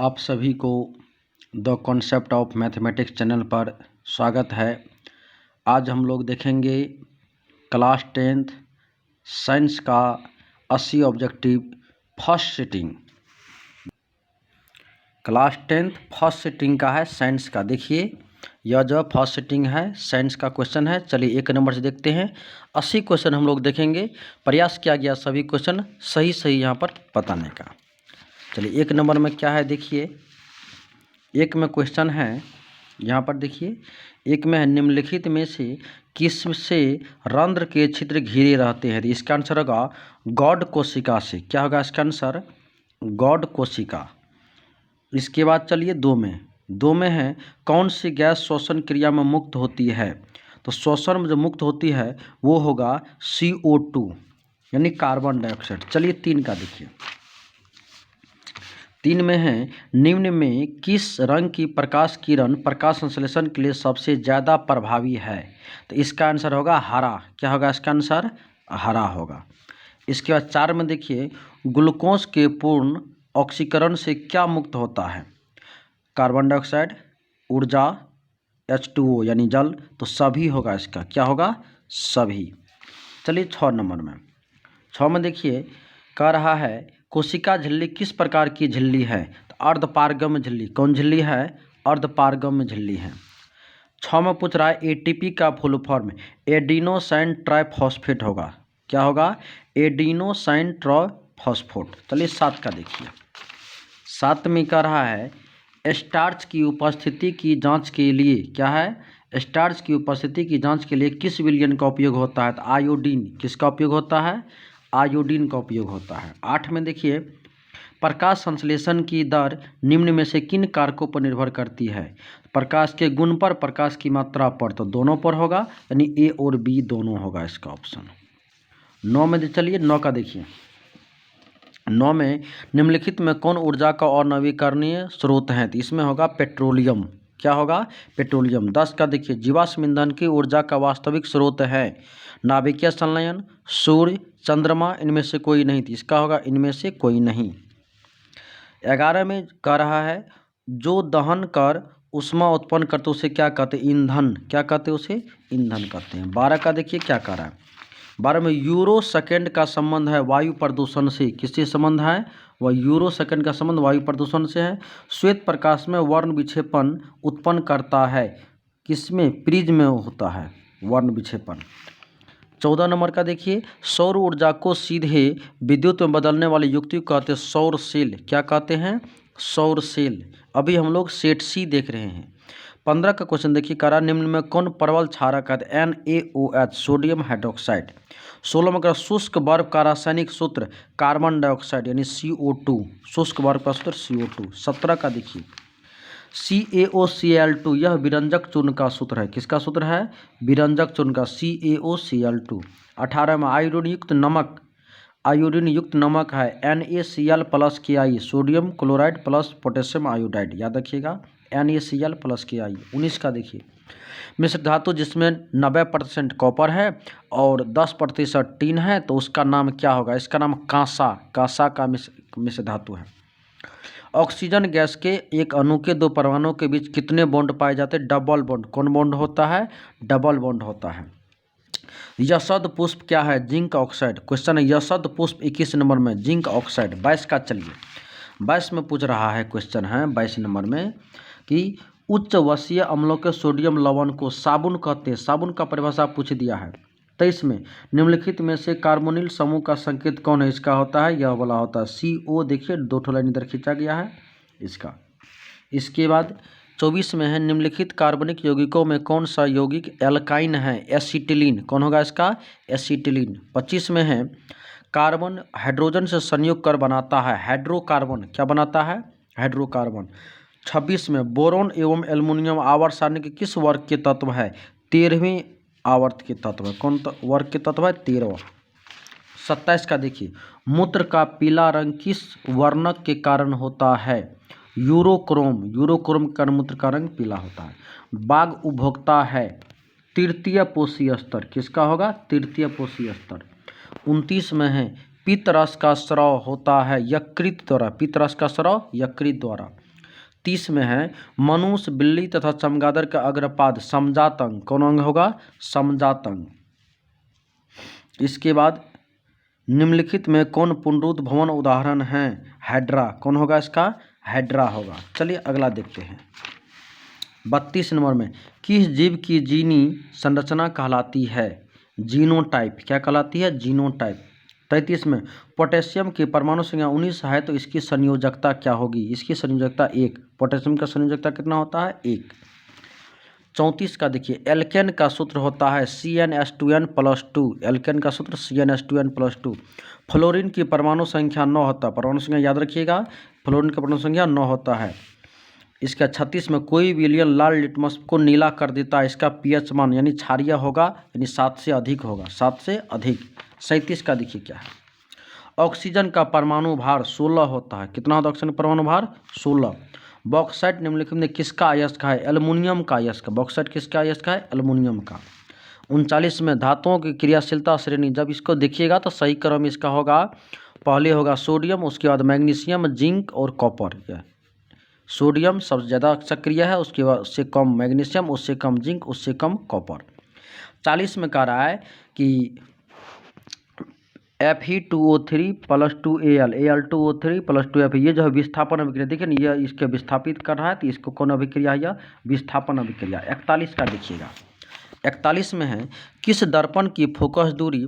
आप सभी को the concept of mathematics channel पर स्वागत है। आज हम लोग देखेंगे क्लास 10th साइंस का 80 objective first sitting. Class 10th first sitting का है साइंस का। देखिए यह जो फर्स्ट सिटिंग है साइंस का क्वेश्चन है। चलिए 1 नंबर से देखते हैं। 80 क्वेश्चन हम लोग देखेंगे। प्रयास किया गया सभी क्वेश्चन सही यहाँ पर बताने का। चलिए 1 नंबर में क्या है देखिए। 1 में क्वेश्चन है यहाँ पर देखिए। 1 में है निम्नलिखित में से किस से रंध्र के छिद्र घिरे रहते हैं। तो इसका आंसर होगा गॉड कोशिका से। क्या होगा इसका आंसर? गॉड कोशिका। इसके बाद चलिए 2 में है कौन सी गैस श्वसन क्रिया में मुक्त होती है। तो श्वसन में जो मुक्त होती है वो होगा CO2 यानी कार्बन डाइऑक्साइड। चलिए 3 का देखिए। 3 में है निम्न में किस रंग की प्रकाश किरण प्रकाश संश्लेषण के लिए सबसे ज़्यादा प्रभावी है। तो इसका आंसर होगा हरा। क्या होगा इसका आंसर? हरा होगा। इसके बाद 4 में देखिए ग्लूकोज के पूर्ण ऑक्सीकरण से क्या मुक्त होता है। कार्बन डाइऑक्साइड, ऊर्जा, H2O यानी जल। तो सभी होगा इसका। क्या होगा? सभी। चलिए 6 नंबर में। 6 में देखिए कह रहा है कोशिका झिल्ली किस प्रकार की झिल्ली है। तो अर्धपारगम्य झिल्ली। कौन झिल्ली है? अर्धपारगम्य झिल्ली है। 6 में पूछ रहा है ATP का फुल फॉर्म एडिनोसाइन ट्राइफॉस्फेट होगा। क्या होगा? Adenosine triphosphate. चलिए 7 का देखिए। 7 में कह रहा है स्टार्च की उपस्थिति की जांच के लिए। क्या है? स्टार्च की उपस्थिति की जांच के लिए किस विलयन का उपयोग होता है। तो आयोडीन। किसका उपयोग होता है? आयोडीन का उपयोग होता है। 8 में देखिए प्रकाश संश्लेषण की दर निम्न में से किन कारकों पर निर्भर करती है। प्रकाश के गुण पर, प्रकाश की मात्रा पर। तो दोनों पर होगा यानी A और B दोनों होगा इसका ऑप्शन। 9 में चलिए 9 का देखिए। 9 में निम्नलिखित में कौन ऊर्जा का और नवीकरणीय स्रोत है। तो इसमें होगा पेट्रोलियम। क्या होगा? पेट्रोलियम। 10 का देखिए जीवाश्म ईंधन की ऊर्जा का वास्तविक स्रोत है नाभिकीय संलयन, सूर्य, चंद्रमा। इनमें से कोई नहीं। थी इसका होगा इनमें से कोई नहीं। 11 में कह रहा है जो दहन कर ऊष्मा उत्पन्न करते उसे क्या कहते हैं? ईंधन। क्या कहते हैं उसे? ईंधन कहते हैं। 12 का देखिए क्या कह रहा है। 12 में यूरो सेकेंड का संबंध है वायु प्रदूषण से। किससे संबंध है? वह यूरो सेकेंड का संबंध वायु प्रदूषण से है। श्वेत प्रकाश में वर्ण विक्षेपण उत्पन्न करता है। किसमें? प्रिज्म में होता है वर्ण विक्षेपण। 14 नंबर का देखिए सौर ऊर्जा को सीधे विद्युत में बदलने वाली युक्ति को कहते हैं सौर सेल। क्या कहते हैं? सौर सेल। अभी हम लोग सेट सी देख रहे हैं। 15 का क्वेश्चन देखिए करा निम्न में कौन प्रबल क्षारक है। NaOH sodium hydroxide. 16 में करा शुष्क बर्फ का रासायनिक सूत्र कार्बन डाइऑक्साइड यानी CO2। शुष्क बर्फ का सूत्र CO2। 17 का देखिए CaOCl2 यह विरंजक चूर्ण का सूत्र है। किसका सूत्र है? विरंजक चूर्ण का CaOCl2। 18 में आयोडीन युक्त नमक है NaCl plus KI sodium chloride plus potassium iodide. याद रखिएगा NaCl प्लस KI। 19 का देखिए मिश्र धातु जिसमें 90% कॉपर है और 10% टीन है तो उसका नाम क्या होगा? इसका नाम कांसा। कांसा का मिश्र धातु है। ऑक्सीजन गैस के एक अणु के 2 परमाणुओं के बीच कितने बॉन्ड पाए जाते हैं? Double bond. कौन बॉन्ड होता है? डबल बॉन्ड होता है। यशद पुष्प क्या है? Zinc oxide. क्वेश्चन है यशद पुष्प 21 नंबर में जिंक ऑक्साइड। 22 का चलिए 22 में पूछ रहा है क्वेश्चन है 22 नंबर में कि उच्च वसीय अम्लों के सोडियम लवण को साबुन कहते हैं। साबुन का परिभाषा पूछ दिया है। 23 में निम्नलिखित में से कार्बोनिल समूह का संकेत कौन है? इसका होता है यह वाला होता है CO। देखिए 2 लाइन इधर खींचा गया है इसका। इसके बाद 24 में है निम्नलिखित कार्बनिक यौगिकों में कौन सा यौगिक एल्काइन है? एसिटिलीन। कौन होगा इसका? एसिटिलीन। 25 में है कार्बन हाइड्रोजन से संयोग कर बनाता है हाइड्रोकार्बन। क्या बनाता है? हाइड्रोकार्बन। 26 में बोरोन एवं एल्युमिनियम आवर्त सारणी के किस वर्ग के तत्व है? 13वें आवर्त के तत्व है। कौन वर्ग के तत्व है? 13वां। 27 का देखिए मूत्र का पीला रंग किस वर्णक के कारण होता है? यूरोक्रोम। यूरोक्रोम के कारण मूत्र का रंग पीला होता है। बाघ उपभोक्ता है तृतीय पोषी स्तर। किसका होगा? तृतीय पोषी स्तर। 29 में है पित्त रस का स्राव होता है यकृत द्वारा। पित्त रस का स्राव यकृत द्वारा। 30 में है मनुष्य, बिल्ली तथा चमगादड़ का अग्रपाद समजात अंग, कौन अंग होगा? समजात अंग। इसके बाद निम्नलिखित में कौन पुनरुद्ध भवन उदाहरण है? हाइड्रा, कौन होगा इसका? हाइड्रा होगा। चलिए अगला देखते हैं। 32 नंबर में किस जीव की जीनी संरचना कहलाती है? जीनोटाइप, क्या कहलाती है? जीनोटाइप। 33 में पोटेशियम की परमाणु संख्या 19 है तो इसकी संयोजकता क्या होगी? इसकी संयोजकता 1। पोटेशियम का संयोजकता कितना होता है? 1। 34 का देखिए, एल्केन का सूत्र होता है CnH2n+2। एल्केन का सूत्र CnH2n+2। फ्लोरीन की परमाणु संख्या 9 होता है, परमाणु संख्या याद रखिएगा, फ्लोरीन का परमाणु संख्या 9 होता है। इसका 36 में कोई विलयन लाल लिटमस को नीला कर देता है, इसका pH मान यानी क्षारीय होगा, यानी 7 से अधिक होगा, 7 से अधिक। 37 का देखिए क्या है, ऑक्सीजन का परमाणु भार 16 होता है। कितना होता है ऑक्सीजन परमाणु भार? 16। बॉक्साइट निम्नलिखित में किसका अयस्क है? एल्युमिनियम का अयस्क। बॉक्साइट किसका अयस्क है? एल्युमिनियम का। 39 में धातुओं की क्रियाशीलता श्रेणी, जब इसको देखिएगा तो सही क्रम इसका होगा, पहले होगा सोडियम, उसके बाद मैग्नीशियम, जिंक और कॉपर। सोडियम सबसे ज़्यादा सक्रिय है, उसके बाद उससे कम मैग्नीशियम, उससे कम जिंक, उससे कम कॉपर। 40 में कह रहा है कि Fe2O3+2Al, Al2O3+2Fe, ये जो है विस्थापन अभिक्रिया, देखिए ना ये इसके विस्थापित कर रहा है, तो इसको कौन अभिक्रिया है? यह विस्थापन अभिक्रिया। 41 का देखिएगा, 41 में है किस दर्पण की फोकस दूरी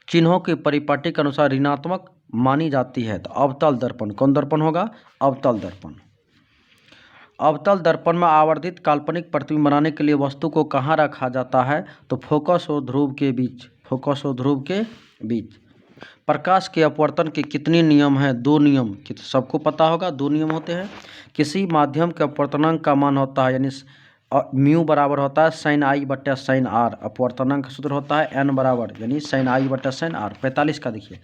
चिन्हों के परिपाटी के अनुसार ऋणात्मक मानी जाती है? तो अवतल दर्पण। कौन दर्पण होगा? अवतल दर्पण। अवतल दर्पण में आवर्धित काल्पनिक प्रतिबिंब बनाने के लिए वस्तु को कहाँ रखा जाता है? तो फोकस और ध्रुव के बीच, फोकस और ध्रुव के बीच। प्रकाश के अपवर्तन के कितने नियम हैं? 2 नियम, सबको पता होगा, 2 नियम होते हैं। किसी माध्यम के अपवर्तनांक का मान होता है, यानी म्यू बराबर होता है sin I/sin R। अपवर्तनांक का सूत्र होता है n बराबर यानी sin I/sin R। 45 का देखिए,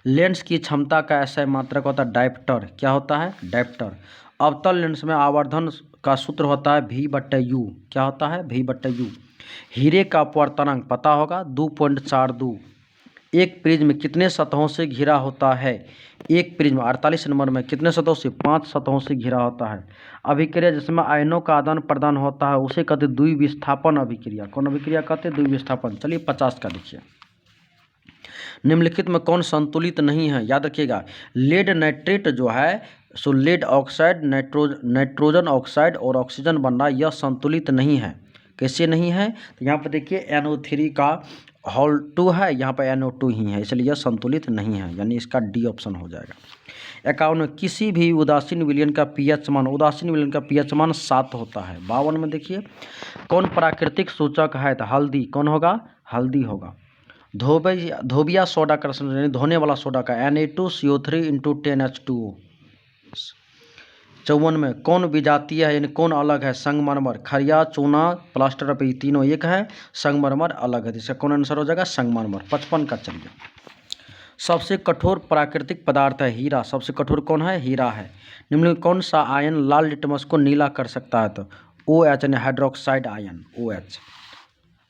लेंस की क्षमता का SI मात्रक होता है डायप्टर। क्या होता है? डायप्टर। अवतल लेंस में आवर्धन का सूत्र होता है V/U। क्या होता है? V/U। हीरे का अपवर्तनांक पता होगा 2.42। एक प्रिज्म कितने सतहों से घिरा होता है? एक प्रिज्म 48 नंबर में कितने सतहों से? 5 सतहों से घिरा होता है। अभिक्रिया जिसमें आयनों का आदान प्रदान होता है उसे कहते द्विविस्थापन अभिक्रिया। कौन अभिक्रिया कहते हैं? द्विविस्थापन। चलिए 50 का देखिए, निम्नलिखित में कौन संतुलित नहीं है? याद रखिएगा, लेड नाइट्रेट जो है सो लेड ऑक्साइड, नाइट्रोजन ऑक्साइड और ऑक्सीजन बन रहा है, यह संतुलित नहीं है। कैसे नहीं है? तो यहाँ पर देखिए NO3 का होल 2 है, यहाँ पर NO2 ही है, इसलिए यह संतुलित नहीं है, यानी इसका डी ऑप्शन हो जाएगा। 51 में किसी भी उदासीन विलयन का pH मान, उदासीन विलयन का pH मान 7 होता है। 52 में देखिए, कौन प्राकृतिक सूचक है? तो हल्दी। कौन होगा? हल्दी होगा। धोबिया सोडा का रसायन यानी धोने वाला सोडा का Na2CO3 × 10H2O। 54 में कौन विजातीय है यानी कौन अलग है? संगमरमर। खरिया, चूना, प्लास्टर ऑफ, तीनों एक है, संगमरमर अलग है, इसका कौन आंसर हो जाएगा? संगमरमर। 55 का चलिए, सबसे कठोर प्राकृतिक पदार्थ है हीरा। सबसे कठोर कौन है? हीरा है। निम्न में कौन सा आयन लाल लिटमस को नीला कर सकता है? तो OH यानी हाइड्रोक्साइड आयन, OH।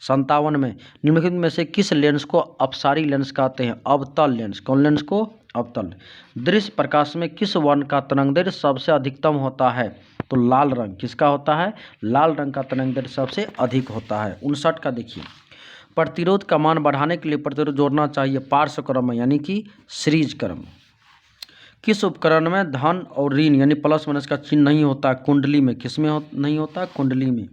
57 में निम्नलिखित में से किस लेंस को अपसारी लेंस कहते हैं? अवतल लेंस। कौन लेंस को? अवतल। दृश्य प्रकाश में किस वर्ण का तरंगदैर्घ्य सबसे अधिकतम होता है? तो लाल रंग। किसका होता है? लाल रंग का तरंगदैर्घ्य सबसे अधिक होता है। 59 का देखिए, प्रतिरोध का मान बढ़ाने के लिए प्रतिरोध जोड़ना चाहिए पार्श्व क्रम में यानी कि सीरीज क्रम। किस उपकरण में धन और ऋण यानी प्लस माइनस का चिन्ह नहीं होता? कुंडली में। किसमें नहीं होता? कुंडली में।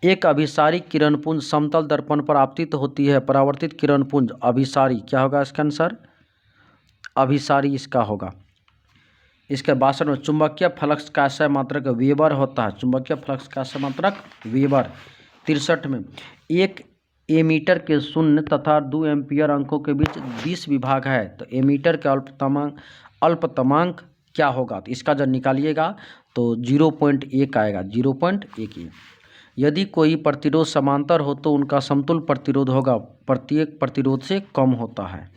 एक अभिसारी किरणपुंज समतल दर्पण पर आपतित होती है, परावर्तित किरणपुंज अभिसारी। क्या होगा इसका आंसर? अभिसारी इसका होगा। इसके 62 में चुंबकीय फ्लक्स का SI मात्रक वेबर होता है। चुंबकीय फ्लक्स का SI मात्रक वेबर। 63 में एक एमीटर के 0 तथा 2 एम्पीयर अंकों के बीच 20 विभाग है, तो एमीटर के अल्पतमांक क्या होगा? तो इसका जब निकालिएगा तो 0.1 आएगा, 0.1। यदि कोई प्रतिरोध समांतर हो तो उनका समतुल्य प्रतिरोध होगा, प्रत्येक प्रतिरोध से कम होता है।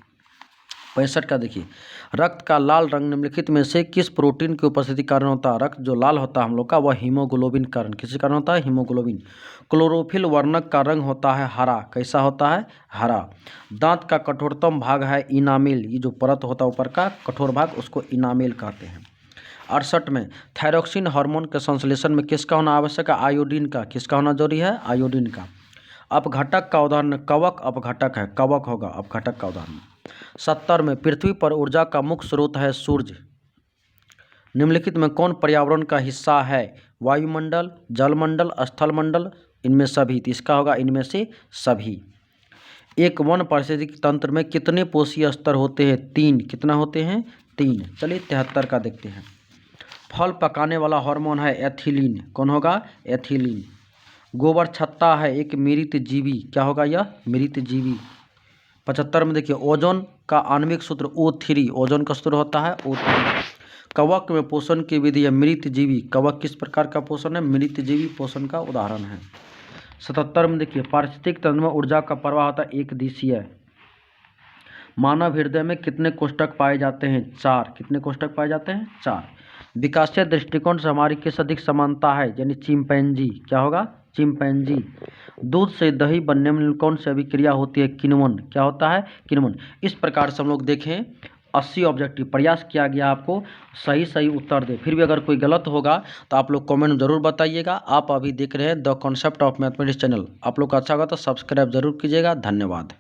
65 का देखिए, रक्त का लाल रंग निम्नलिखित में से किस प्रोटीन की उपस्थिति कारण होता है? रक्त जो लाल होता है हम लोग का वह हीमोग्लोबिन कारण। किसी कारण होता है? हीमोग्लोबिन। क्लोरोफिल वर्णक का रंग होता है हरा। कैसा होता है? हरा। दांत का कठोरतम भाग है इनामेल, ये जो परत होता है ऊपर का कठोर भाग उसको इनामेल कहते हैं। 68 में थायरोक्सिन हार्मोन के संश्लेषण में किसका होना आवश्यक है? आयोडीन का। किसका होना जरूरी है? आयोडीन का। अपघटक का उदाहरण कवक अपघटक है, कवक होगा अपघटक का उदाहरण। 70 में पृथ्वी पर ऊर्जा का मुख्य स्रोत है सूर्य। निम्नलिखित में कौन पर्यावरण का हिस्सा है? वायुमंडल, जलमंडल, स्थलमंडल, इनमें सभी। तो इसका होगा इनमें से सभी। एक वन पारिस्थितिकी तंत्र में कितने पोषीय स्तर होते हैं? 3। कितना होते हैं? 3। चलिए 73 का देखते हैं। फल पकाने वाला हार्मोन है एथिलीन। कौन होगा? एथिलीन। गोबर छत्ता है एक मृत जीवी। क्या होगा यह? मृत जीवी। 75 में देखिए ओजोन का आणविक सूत्र O3। ओजोन का सूत्र होता है O3। कवक में पोषण की विधि है मृत जीवी। कवक किस प्रकार का पोषण है? मृत जीवी पोषण का उदाहरण है। 77 में देखिए पारिस्थितिक तंत्र में ऊर्जा का प्रवाह होता है एक दिशीय। मानव हृदय में कितने कोष्ठक पाए जाते हैं? 4। कितने कोष्ठक पाए जाते हैं? 4। विकासीय दृष्टिकोण से हमारी किस अधिक समानता है? यानी चिंपैंजी। क्या होगा? चिंपैंजी। दूध से दही बनने में कौन सी अभिक्रिया होती है? किण्वन। क्या होता है? किण्वन। इस प्रकार से हम लोग देखें 80 ऑब्जेक्टिव प्रयास किया गया आपको सही उत्तर दे। फिर भी अगर कोई गलत होगा तो आप लोग कमेंट में जरूर बताइएगा। आप अभी देख रहे हैं the concept of mathematics channel. आप लोग का अच्छा होगा तो सब्सक्राइब जरूर कीजिएगा। धन्यवाद।